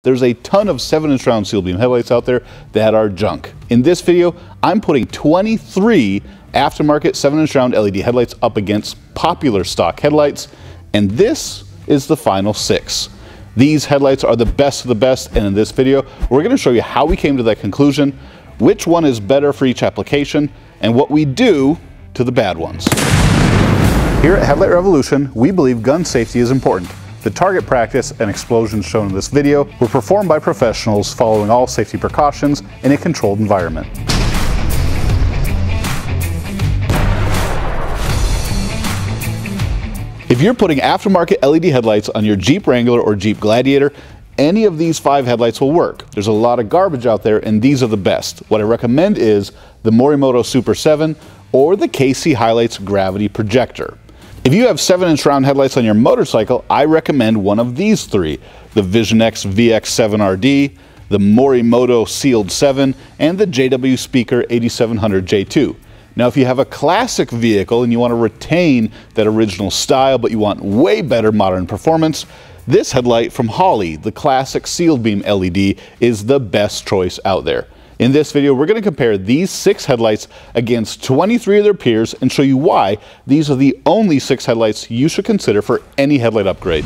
there's a ton of 7-inch round sealed beam headlights out there that are junk. In this video, I'm putting 23 aftermarket 7-inch round LED headlights up against popular stock headlights, and this is the final 6. These headlights are the best of the best, and in this video, we're going to show you how we came to that conclusion, which one is better for each application, and what we do to the bad ones. Here at Headlight Revolution, we believe gun safety is important. The target practice and explosions shown in this video were performed by professionals following all safety precautions in a controlled environment. If you're putting aftermarket LED headlights on your Jeep Wrangler or Jeep Gladiator, any of these 5 headlights will work. There's a lot of garbage out there, and these are the best. What I recommend is the Morimoto Super 7 or the KC Highlights Gravity Projector. If you have 7-inch round headlights on your motorcycle, I recommend one of these 3, the Vision X VX7RD, the Morimoto Sealed 7, and the JW Speaker 8700J2. Now, if you have a classic vehicle and you want to retain that original style, but you want way better modern performance, this headlight from Holley, the classic sealed beam LED, is the best choice out there. In this video, we're going to compare these 6 headlights against 23 of their peers and show you why these are the only 6 headlights you should consider for any headlight upgrade.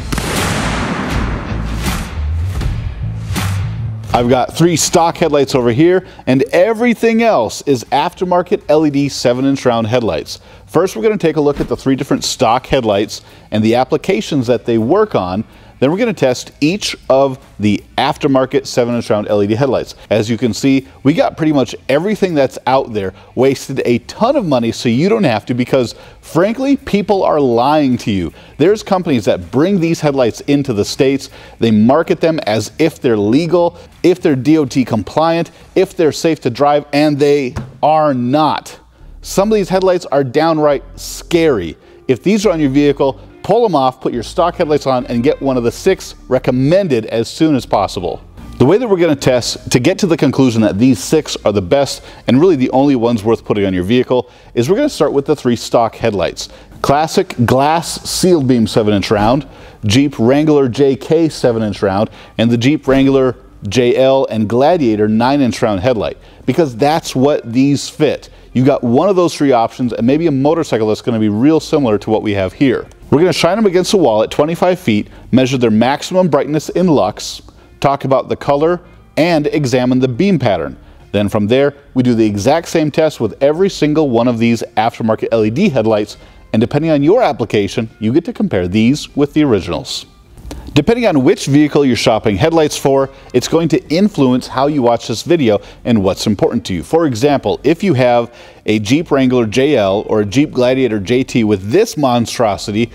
I've got 3 stock headlights over here, and everything else is aftermarket LED 7-inch round headlights. First, we're going to take a look at the 3 different stock headlights and the applications that they work on. Then we're going to test each of the aftermarket 7-inch round LED headlights. As you can see, we got pretty much everything that's out there, wasted a ton of money so you don't have to, because frankly, people are lying to you. There's companies that bring these headlights into the States, they market them as if they're legal, if they're DOT compliant, if they're safe to drive, and they are not. Some of these headlights are downright scary. If these are on your vehicle, pull them off, put your stock headlights on, and get one of the 6 recommended as soon as possible. The way that we're going to test to get to the conclusion that these 6 are the best and really the only ones worth putting on your vehicle is we're going to start with the 3 stock headlights. Classic glass sealed beam 7-inch round, Jeep Wrangler JK 7-inch round, and the Jeep Wrangler JL and Gladiator 9-inch round headlight, because that's what these fit. You got one of those 3 options and maybe a motorcycle that's going to be real similar to what we have here. We're going to shine them against the wall at 25 feet, measure their maximum brightness in lux, talk about the color, and examine the beam pattern. Then from there, we do the exact same test with every single one of these aftermarket LED headlights, and depending on your application, you get to compare these with the originals. Depending on which vehicle you're shopping headlights for, it's going to influence how you watch this video and what's important to you. For example, if you have a Jeep Wrangler JL or a Jeep Gladiator JT with this monstrosity,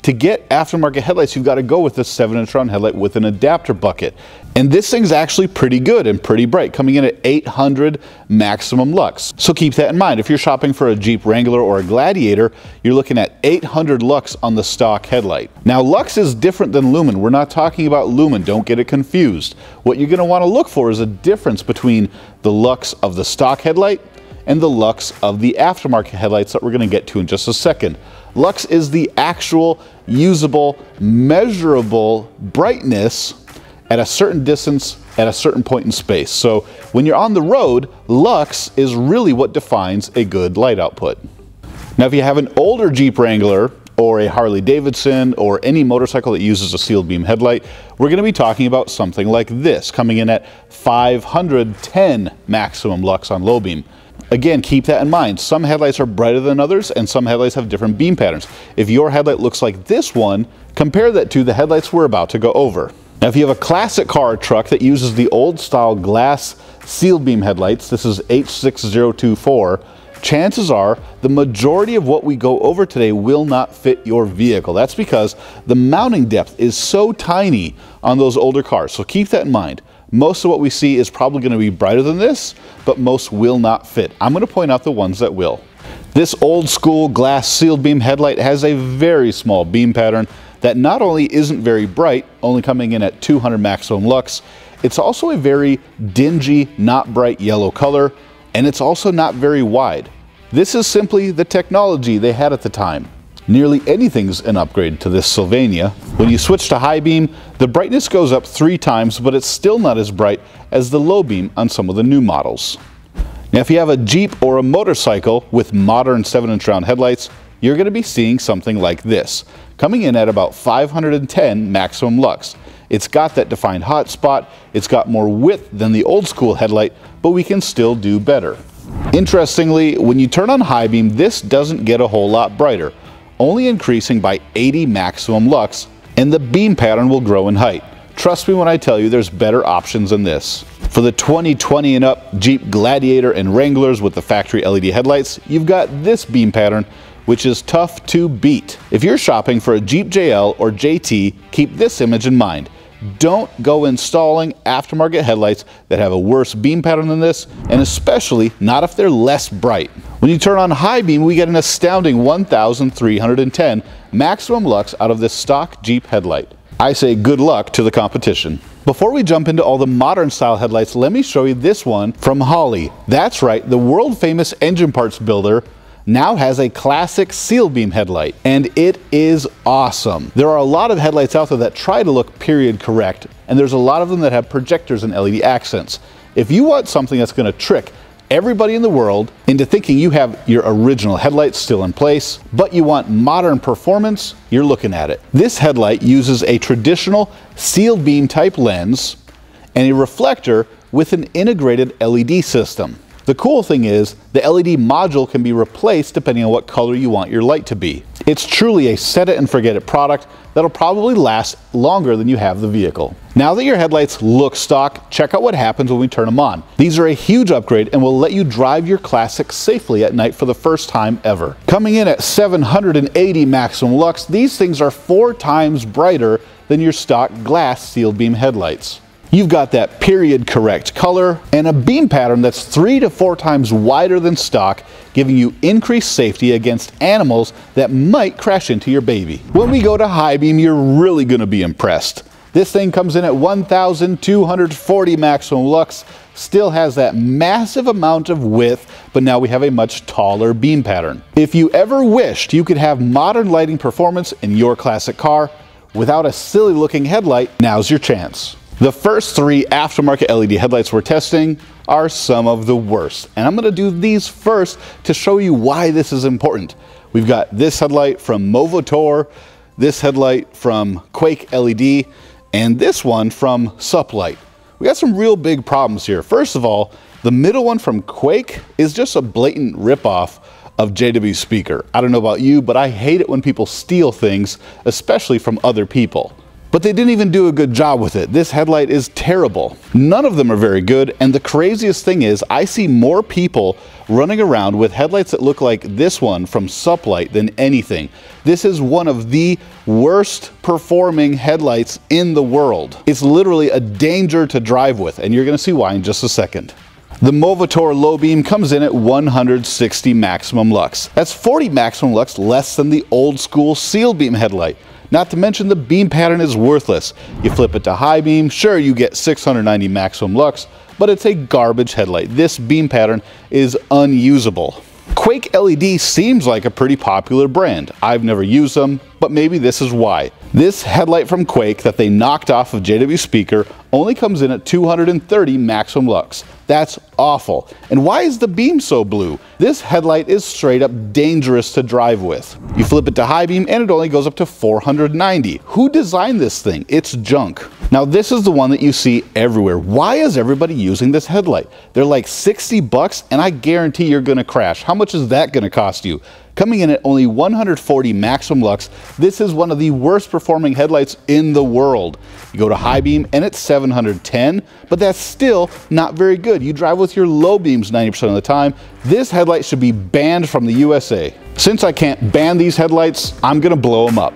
to get aftermarket headlights, you've got to go with this 7-inch round headlight with an adapter bucket. And this thing's actually pretty good and pretty bright, coming in at 800 maximum lux. So keep that in mind. If you're shopping for a Jeep Wrangler or a Gladiator, you're looking at 800 lux on the stock headlight. Now, lux is different than lumen. We're not talking about lumen. Don't get it confused. What you're going to want to look for is a difference between the lux of the stock headlight and the lux of the aftermarket headlights that we're going to get to in just a second. Lux is the actual, usable, measurable brightness at a certain distance at a certain point in space. So when you're on the road, lux is really what defines a good light output. Now, if you have an older Jeep Wrangler or a Harley Davidson or any motorcycle that uses a sealed beam headlight, we're going to be talking about something like this, coming in at 510 maximum lux on low beam. Again, keep that in mind. Some headlights are brighter than others, and some headlights have different beam patterns. If your headlight looks like this one, compare that to the headlights we're about to go over. Now, if you have a classic car or truck that uses the old style glass sealed beam headlights, this is H6024, chances are the majority of what we go over today will not fit your vehicle. That's because the mounting depth is so tiny on those older cars, so keep that in mind. Most of what we see is probably going to be brighter than this, but most will not fit. I'm going to point out the ones that will. This old school glass sealed beam headlight has a very small beam pattern that not only isn't very bright, only coming in at 200 maximum lux, it's also a very dingy, not bright yellow color, and it's also not very wide. This is simply the technology they had at the time. Nearly anything's an upgrade to this Silvania. When you switch to high beam, the brightness goes up 3 times, but it's still not as bright as the low beam on some of the new models. Now if you have a Jeep or a motorcycle with modern 7-inch round headlights, you're going to be seeing something like this, coming in at about 510 maximum lux. It's got that defined hot spot, it's got more width than the old school headlight, but we can still do better. Interestingly, when you turn on high beam, this doesn't get a whole lot brighter, only increasing by 80 maximum lux, and the beam pattern will grow in height. Trust me when I tell you there's better options than this. For the 2020 and up Jeep Gladiator and Wranglers with the factory LED headlights, you've got this beam pattern, which is tough to beat. If you're shopping for a Jeep JL or JT, keep this image in mind. Don't go installing aftermarket headlights that have a worse beam pattern than this, and especially not if they're less bright. When you turn on high beam, we get an astounding 1,310 maximum lux out of this stock Jeep headlight. I say good luck to the competition. Before we jump into all the modern style headlights, let me show you this one from Holley. That's right, the world famous engine parts builder now has a classic seal beam headlight, and it is awesome. There are a lot of headlights out there that try to look period correct, and there's a lot of them that have projectors and LED accents. If you want something that's going to trick everybody in the world into thinking you have your original headlights still in place, but you want modern performance, you're looking at it. This headlight uses a traditional sealed beam type lens and a reflector with an integrated LED system. The cool thing is, the LED module can be replaced depending on what color you want your light to be. It's truly a set it and forget it product that'll probably last longer than you have the vehicle. Now that your headlights look stock, check out what happens when we turn them on. These are a huge upgrade and will let you drive your classic safely at night for the first time ever. Coming in at 780 maximum lux, these things are 4 times brighter than your stock glass sealed beam headlights. You've got that period correct color and a beam pattern that's 3 to 4 times wider than stock, giving you increased safety against animals that might crash into your baby. When we go to high beam, you're really going to be impressed. This thing comes in at 1,240 maximum lux, still has that massive amount of width, but now we have a much taller beam pattern. If you ever wished you could have modern lighting performance in your classic car without a silly looking headlight, now's your chance. The first 3 aftermarket LED headlights we're testing are some of the worst, and I'm going to do these first to show you why this is important. We've got this headlight from Movotor, this headlight from Quake LED, and this one from Sup-Light. We got some real big problems here. First of all, the middle one from Quake is just a blatant ripoff of JW Speaker. I don't know about you, but I hate it when people steal things, especially from other people. But they didn't even do a good job with it. This headlight is terrible. None of them are very good, and the craziest thing is I see more people running around with headlights that look like this one from Sup-Light than anything. This is one of the worst performing headlights in the world. It's literally a danger to drive with, and you're going to see why in just a second. The Movotor low beam comes in at 160 maximum lux. That's 40 maximum lux less than the old school sealed beam headlight. Not to mention the beam pattern is worthless. You flip it to high beam, sure you get 690 maximum lux, but it's a garbage headlight. This beam pattern is unusable. Quake LED seems like a pretty popular brand. I've never used them, but maybe this is why. This headlight from Quake that they knocked off of JW Speaker only comes in at 230 maximum lux. That's awful. And why is the beam so blue? This headlight is straight up dangerous to drive with. You flip it to high beam and it only goes up to 490. Who designed this thing? It's junk. Now this is the one that you see everywhere. Why is everybody using this headlight? They're like 60 bucks and I guarantee you're gonna crash. How much is that gonna cost you? Coming in at only 140 maximum lux, this is one of the worst performing headlights in the world. You go to high beam and it's 710, but that's still not very good. You drive with your low beams 90% of the time. This headlight should be banned from the USA. Since I can't ban these headlights, I'm gonna blow them up.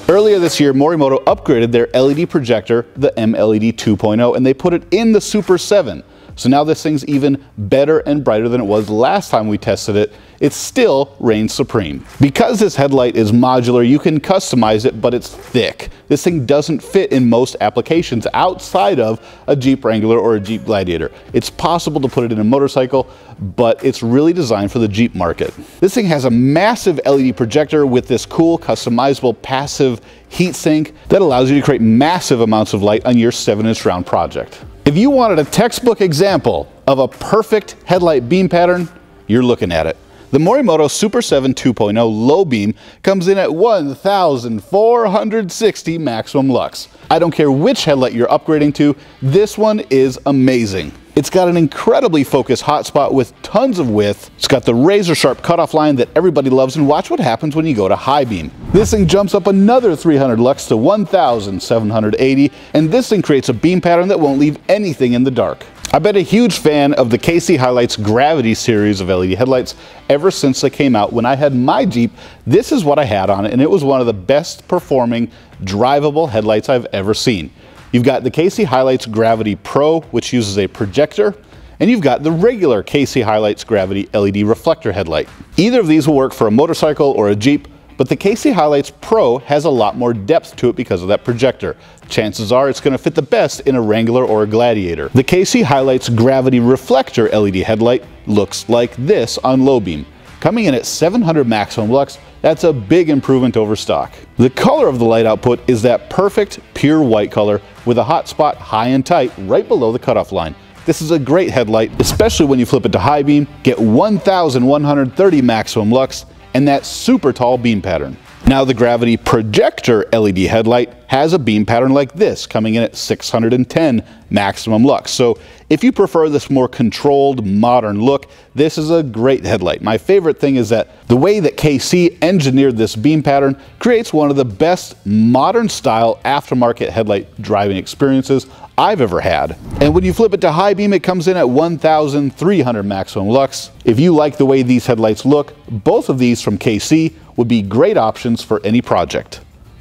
Earlier this year, Morimoto upgraded their LED projector, the MLED 2.0, and they put it in the Super 7. So now this thing's even better and brighter than it was last time we tested it. It still reigns supreme. Because this headlight is modular, you can customize it, but it's thick. This thing doesn't fit in most applications outside of a Jeep Wrangler or a Jeep Gladiator. It's possible to put it in a motorcycle, but it's really designed for the Jeep market. This thing has a massive LED projector with this cool customizable passive heatsink that allows you to create massive amounts of light on your 7-inch round project. If you wanted a textbook example of a perfect headlight beam pattern, you're looking at it. The Morimoto Super 7 2.0 low beam comes in at 1,460 maximum lux. I don't care which headlight you're upgrading to, this one is amazing. It's got an incredibly focused hotspot with tons of width. It's got the razor sharp cutoff line that everybody loves, and watch what happens when you go to high beam. This thing jumps up another 300 lux to 1,780, and this thing creates a beam pattern that won't leave anything in the dark. I've been a huge fan of the KC Highlights Gravity series of LED headlights ever since they came out. When I had my Jeep, this is what I had on it, and it was one of the best performing drivable headlights I've ever seen. You've got the KC Highlights Gravity Pro, which uses a projector, and you've got the regular KC Highlights Gravity LED reflector headlight. Either of these will work for a motorcycle or a Jeep, but the KC Highlights Pro has a lot more depth to it because of that projector. Chances are it's going to fit the best in a Wrangler or a Gladiator. The KC Highlights Gravity Reflector LED headlight looks like this on low beam. Coming in at 700 maximum lux, that's a big improvement over stock. The color of the light output is that perfect pure white color with a hot spot high and tight right below the cutoff line. This is a great headlight, especially when you flip it to high beam, get 1,130 maximum lux, and that super tall beam pattern. Now the Gravity Projector LED headlight has a beam pattern like this, coming in at 610 maximum lux. So if you prefer this more controlled, modern look, this is a great headlight. My favorite thing is that the way that KC engineered this beam pattern creates one of the best modern style aftermarket headlight driving experiences I've ever had. And when you flip it to high beam, it comes in at 1,300 maximum lux. If you like the way these headlights look, both of these from KC would be great options for any project.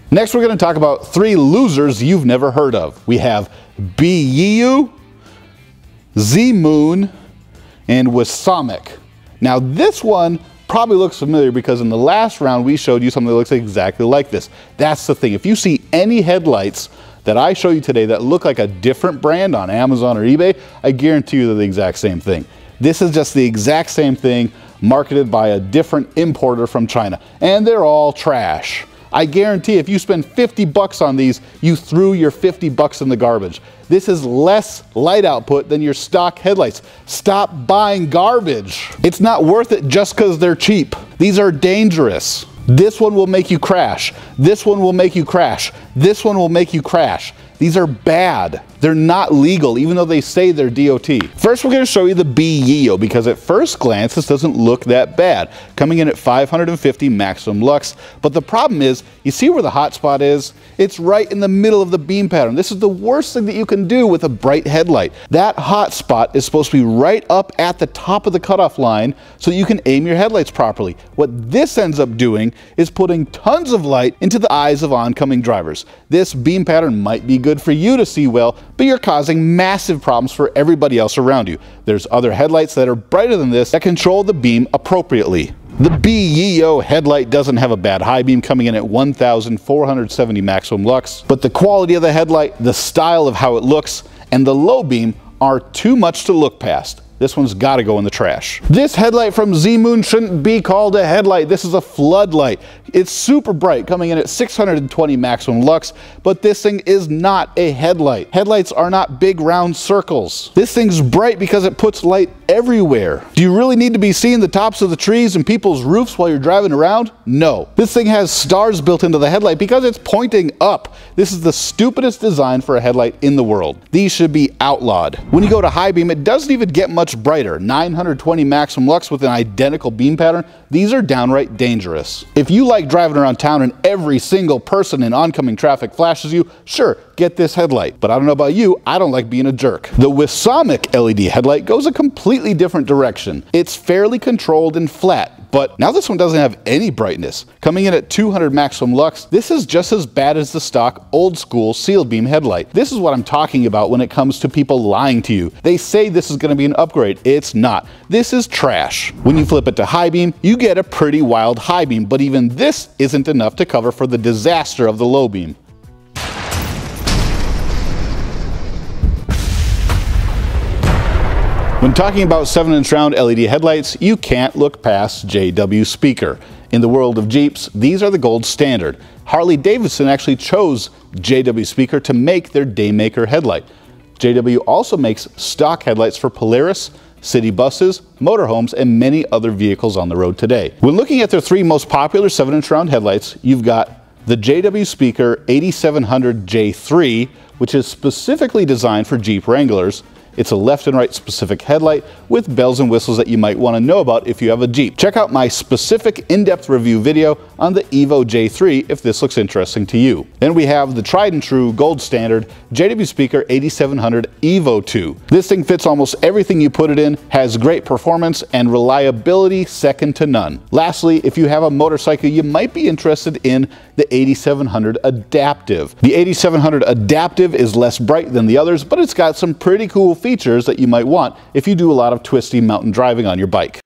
Next, we're going to talk about 3 losers you've never heard of. We have Beeyeo, Zmoon, and Wisamic. Now this one probably looks familiar because in the last round we showed you something that looks exactly like this. That's the thing. If you see any headlights that I show you today that look like a different brand on Amazon or eBay, I guarantee you they're the exact same thing. This is just the exact same thing marketed by a different importer from China, and they're all trash. I guarantee if you spend 50 bucks on these, you threw your 50 bucks in the garbage. This is less light output than your stock headlights. Stop buying garbage. It's not worth it just because they're cheap. These are dangerous. This one will make you crash. This one will make you crash. This one will make you crash. These are bad. They're not legal, even though they say they're DOT. First, we're going to show you the Beeyeo because at first glance, this doesn't look that bad, coming in at 550 maximum lux. But the problem is, you see where the hot spot is? It's right in the middle of the beam pattern. This is the worst thing that you can do with a bright headlight. That hot spot is supposed to be right up at the top of the cutoff line so that you can aim your headlights properly. What this ends up doing is putting tons of light into the eyes of oncoming drivers. This beam pattern might be good for you to see well, but you're causing massive problems for everybody else around you. There's other headlights that are brighter than this that control the beam appropriately. The Beeyeo headlight doesn't have a bad high beam, coming in at 1,470 maximum lux, but the quality of the headlight, the style of how it looks, and the low beam are too much to look past. This one's got to go in the trash. This headlight from Zmoon shouldn't be called a headlight. This is a floodlight. It's super bright, coming in at 620 maximum lux, but this thing is not a headlight. Headlights are not big round circles. This thing's bright because it puts light everywhere. Do you really need to be seeing the tops of the trees and people's roofs while you're driving around? No. This thing has stars built into the headlight because it's pointing up. This is the stupidest design for a headlight in the world. These should be outlawed. When you go to high beam, it doesn't even get much brighter. 920 maximum lux with an identical beam pattern. These are downright dangerous. If you like driving around town and every single person in oncoming traffic flashes you, sure, get this headlight. But I don't know about you, I don't like being a jerk. The Wisamic LED headlight goes a completely different direction. It's fairly controlled and flat, But now this one doesn't have any brightness. Coming in at 200 maximum lux, this is just as bad as the stock old school sealed beam headlight. This is what I'm talking about when it comes to people lying to you. They say this is going to be an upgrade. It's not. This is trash. When you flip it to high beam, you get a pretty wild high beam, but even this isn't enough to cover for the disaster of the low beam. When talking about 7-inch round LED headlights, you can't look past JW speaker. In the world of Jeeps, these are the gold standard. Harley-Davidson actually chose JW speaker to make their Daymaker headlight. JW also makes stock headlights for Polaris, city buses, motorhomes, and many other vehicles on the road today. When looking at their three most popular 7-inch round headlights, you've got the JW Speaker 8700 J3, which is specifically designed for Jeep Wranglers. It's a left and right specific headlight with bells and whistles that you might want to know about if you have a Jeep. Check out my specific in-depth review video on the Evo J3 if this looks interesting to you. Then we have the tried and true gold standard JW Speaker 8700 Evo 2. This thing fits almost everything you put it in, has great performance and reliability second to none. Lastly, if you have a motorcycle, you might be interested in the 8700 Adaptive. The 8700 Adaptive is less bright than the others, but it's got some pretty cool features that you might want if you do a lot of twisty mountain driving on your bike.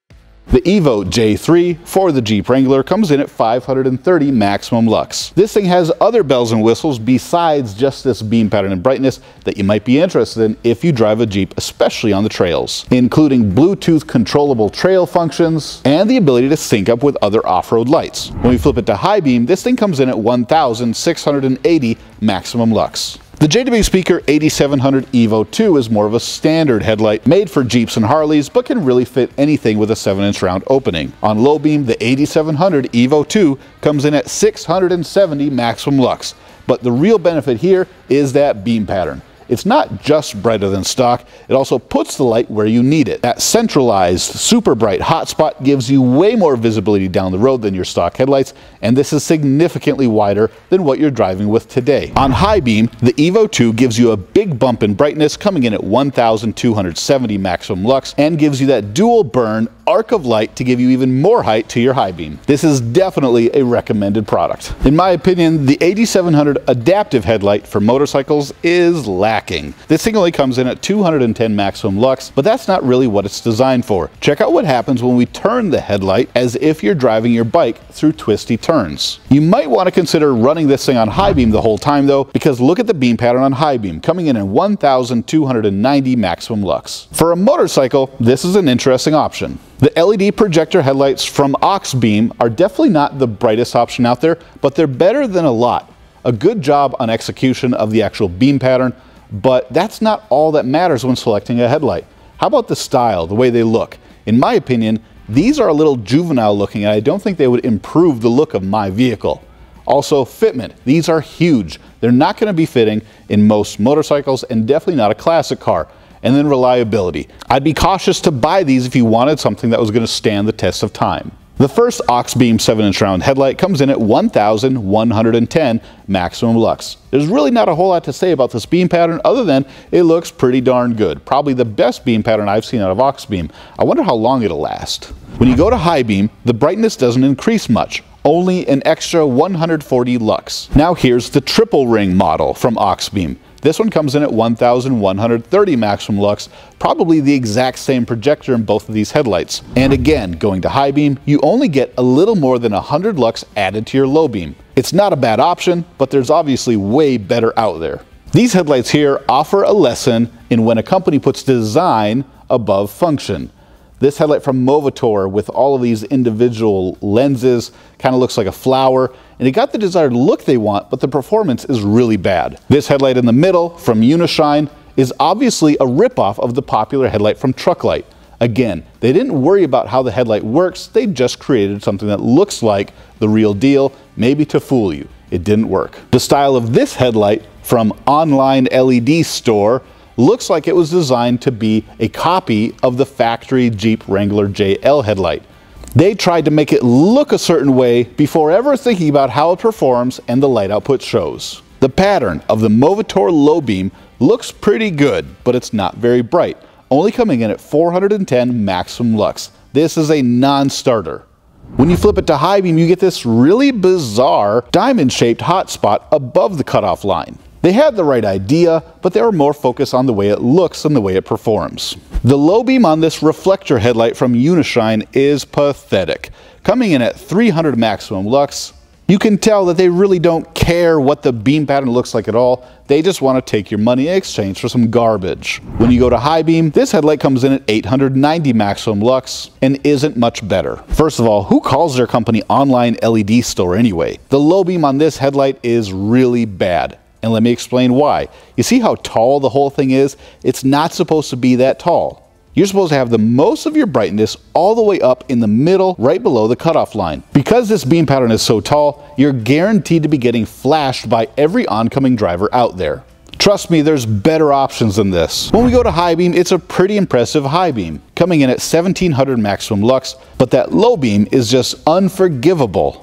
The Evo J3 for the Jeep Wrangler comes in at 530 maximum lux. This thing has other bells and whistles besides just this beam pattern and brightness that you might be interested in if you drive a Jeep, especially on the trails, including Bluetooth controllable trail functions and the ability to sync up with other off-road lights. When we flip it to high beam, this thing comes in at 1680 maximum lux. The JW Speaker 8700 Evo 2 is more of a standard headlight made for Jeeps and Harleys, but can really fit anything with a 7-inch round opening. On low beam, the 8700 Evo 2 comes in at 670 maximum lux, but the real benefit here is that beam pattern. It's not just brighter than stock, it also puts the light where you need it. That centralized, super bright hotspot gives you way more visibility down the road than your stock headlights, and this is significantly wider than what you're driving with today. On high beam, the Evo 2 gives you a big bump in brightness, coming in at 1270 maximum lux, and gives you that dual burn arc of light to give you even more height to your high beam. This is definitely a recommended product. In my opinion, the 8700 Adaptive headlight for motorcycles is lacking. This thing only comes in at 210 maximum lux, but that's not really what it's designed for. Check out what happens when we turn the headlight as if you're driving your bike through twisty turns. You might want to consider running this thing on high beam the whole time though, because look at the beam pattern on high beam, coming in at 1290 maximum lux. For a motorcycle, this is an interesting option. The LED projector headlights from Auxbeam are definitely not the brightest option out there, but they're better than a lot. A good job on execution of the actual beam pattern, but that's not all that matters when selecting a headlight. How about the style, the way they look? In my opinion, these are a little juvenile looking and I don't think they would improve the look of my vehicle. Also, fitment. These are huge. They're not going to be fitting in most motorcycles and definitely not a classic car. And then reliability. I'd be cautious to buy these if you wanted something that was going to stand the test of time. The first Auxbeam 7-inch round headlight comes in at 1110 maximum lux. There's really not a whole lot to say about this beam pattern other than it looks pretty darn good. Probably the best beam pattern I've seen out of Auxbeam. I wonder how long it'll last. When you go to high beam, the brightness doesn't increase much. Only an extra 140 lux. Now here's the triple ring model from Auxbeam. This one comes in at 1130 maximum lux, probably the exact same projector in both of these headlights. And again, going to high beam, you only get a little more than 100 lux added to your low beam. It's not a bad option, but there's obviously way better out there. These headlights here offer a lesson in when a company puts design above function. This headlight from Movotor with all of these individual lenses kind of looks like a flower, and it got the desired look they want, but the performance is really bad. This headlight in the middle from Uni-Shine is obviously a ripoff of the popular headlight from Truck-Lite. Again, they didn't worry about how the headlight works, they just created something that looks like the real deal, maybe to fool you. It didn't work. The style of this headlight from Online LED Store looks like it was designed to be a copy of the factory Jeep Wrangler JL headlight. They tried to make it look a certain way before ever thinking about how it performs and the light output shows. The pattern of the Movotor low beam looks pretty good, but it's not very bright, only coming in at 410 maximum lux. This is a non-starter. When you flip it to high beam, you get this really bizarre diamond-shaped hotspot above the cutoff line. They had the right idea, but they were more focused on the way it looks than the way it performs. The low beam on this reflector headlight from Uni-Shine is pathetic. Coming in at 300 maximum lux, you can tell that they really don't care what the beam pattern looks like at all. They just want to take your money in exchange for some garbage. When you go to high beam, this headlight comes in at 890 maximum lux and isn't much better. First of all, who calls their company online LED store anyway? The low beam on this headlight is really bad. And let me explain why. You see how tall the whole thing is? It's not supposed to be that tall. You're supposed to have the most of your brightness all the way up in the middle, right below the cutoff line. Because this beam pattern is so tall, you're guaranteed to be getting flashed by every oncoming driver out there. Trust me, there's better options than this. When we go to high beam, it's a pretty impressive high beam, coming in at 1700 maximum lux, but that low beam is just unforgivable.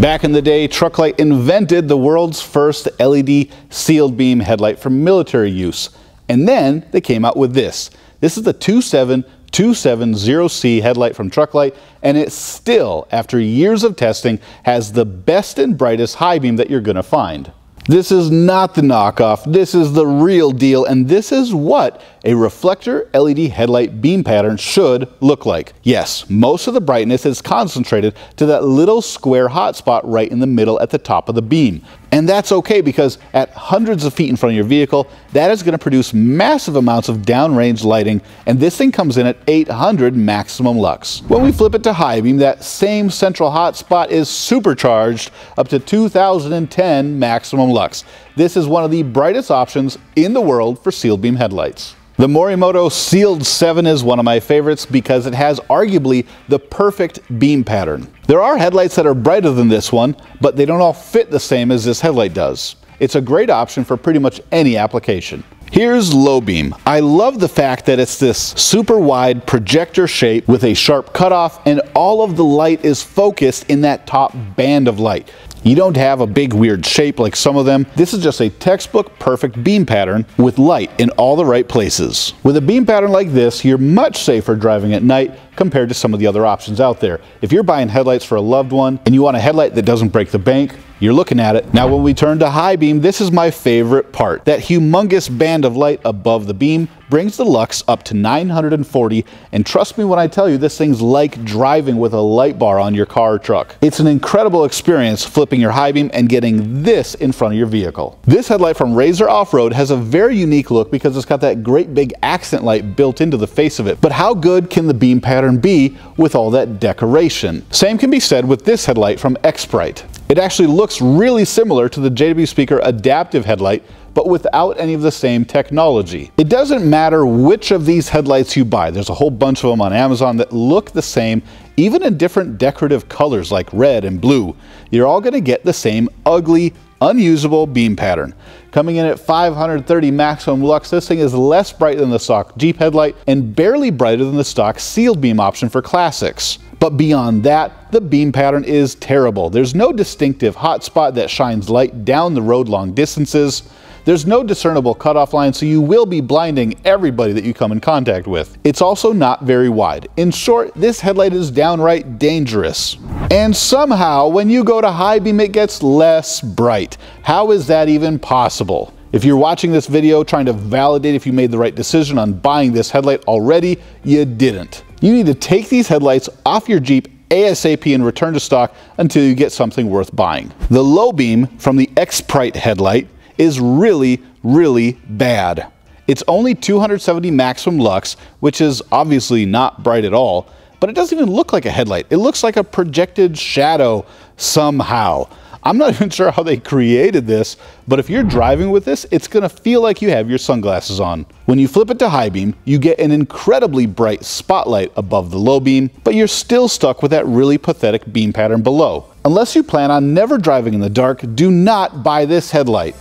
Back in the day, Truck-Lite invented the world's first LED sealed beam headlight for military use. And then they came out with this. This is the 27270C headlight from Truck-Lite, and it still, after years of testing, has the best and brightest high beam that you're going to find. This is not the knockoff, this is the real deal, and this is what a reflector LED headlight beam pattern should look like. Yes, most of the brightness is concentrated to that little square hotspot right in the middle at the top of the beam. And that's okay, because at hundreds of feet in front of your vehicle, that is going to produce massive amounts of downrange lighting, and this thing comes in at 800 maximum lux. When we flip it to high beam, that same central hotspot is supercharged up to 2010 maximum lux. This is one of the brightest options in the world for sealed beam headlights. The Morimoto Sealed 7 is one of my favorites because it has arguably the perfect beam pattern. There are headlights that are brighter than this one, but they don't all fit the same as this headlight does. It's a great option for pretty much any application. Here's low beam. I love the fact that it's this super wide projector shape with a sharp cutoff, and all of the light is focused in that top band of light. You don't have a big weird shape like some of them. This is just a textbook perfect beam pattern with light in all the right places. With a beam pattern like this, you're much safer driving at night compared to some of the other options out there. If you're buying headlights for a loved one and you want a headlight that doesn't break the bank, you're looking at it. Now when we turn to high beam, this is my favorite part. That humongous band of light above the beam brings the lux up to 940, and trust me when I tell you, this thing's like driving with a light bar on your car or truck. It's an incredible experience flipping your high beam and getting this in front of your vehicle. This headlight from Razor Off-Road has a very unique look because it's got that great big accent light built into the face of it. But how good can the beam pattern be with all that decoration? Same can be said with this headlight from Xprite. It actually looks really similar to the JW Speaker adaptive headlight, but without any of the same technology. It doesn't matter which of these headlights you buy. There's a whole bunch of them on Amazon that look the same, even in different decorative colors like red and blue. You're all gonna get the same ugly, unusable beam pattern. Coming in at 530 maximum lux, this thing is less bright than the stock Jeep headlight and barely brighter than the stock sealed beam option for classics. But beyond that, the beam pattern is terrible. There's no distinctive hotspot that shines light down the road long distances. There's no discernible cutoff line, so you will be blinding everybody that you come in contact with. It's also not very wide. In short, this headlight is downright dangerous. And somehow, when you go to high beam, it gets less bright. How is that even possible? If you're watching this video trying to validate if you made the right decision on buying this headlight already, you didn't. You need to take these headlights off your Jeep ASAP and return to stock until you get something worth buying. The low beam from the Xprite headlight is really, really bad. It's only 270 maximum lux, which is obviously not bright at all, but it doesn't even look like a headlight. It looks like a projected shadow somehow. I'm not even sure how they created this, but if you're driving with this, it's gonna feel like you have your sunglasses on. When you flip it to high beam, you get an incredibly bright spotlight above the low beam, but you're still stuck with that really pathetic beam pattern below. Unless you plan on never driving in the dark, do not buy this headlight.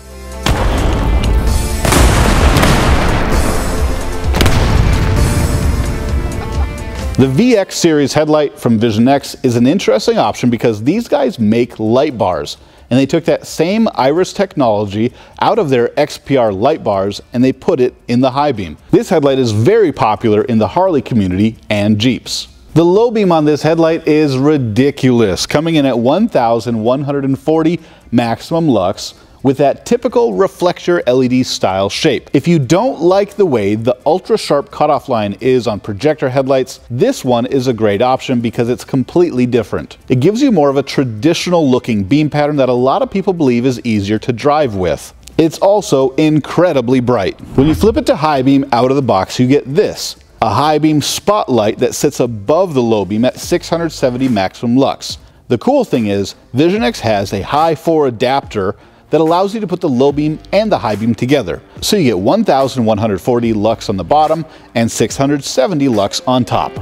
The VX series headlight from Vision X is an interesting option because these guys make light bars, and they took that same iris technology out of their XPR light bars and they put it in the high beam. This headlight is very popular in the Harley community and Jeeps. The low beam on this headlight is ridiculous, coming in at 1,140 maximum lux with that typical Reflector LED style shape. If you don't like the way the ultra sharp cutoff line is on Projector headlights, this one is a great option because it's completely different. It gives you more of a traditional looking beam pattern that a lot of people believe is easier to drive with. It's also incredibly bright. When you flip it to high beam out of the box, you get this. A high beam spotlight that sits above the low beam at 670 maximum lux. The cool thing is, Vision-X has a high 4 adapter that allows you to put the low beam and the high beam together. So you get 1,140 lux on the bottom and 670 lux on top.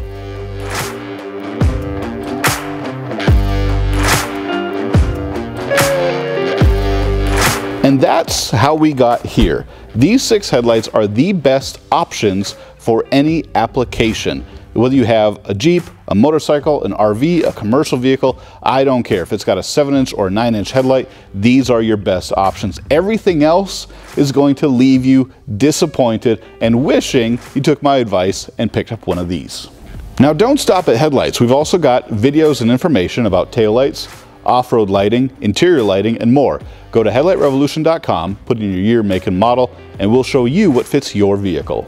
And that's how we got here. These 6 headlights are the best options for any application. Whether you have a Jeep, a motorcycle, an RV, a commercial vehicle, I don't care. If it's got a 7-inch or 9-inch headlight, these are your best options. Everything else is going to leave you disappointed and wishing you took my advice and picked up one of these. Now don't stop at headlights. We've also got videos and information about taillights, off-road lighting, interior lighting, and more. Go to headlightrevolution.com, put in your year, make, and model, and we'll show you what fits your vehicle.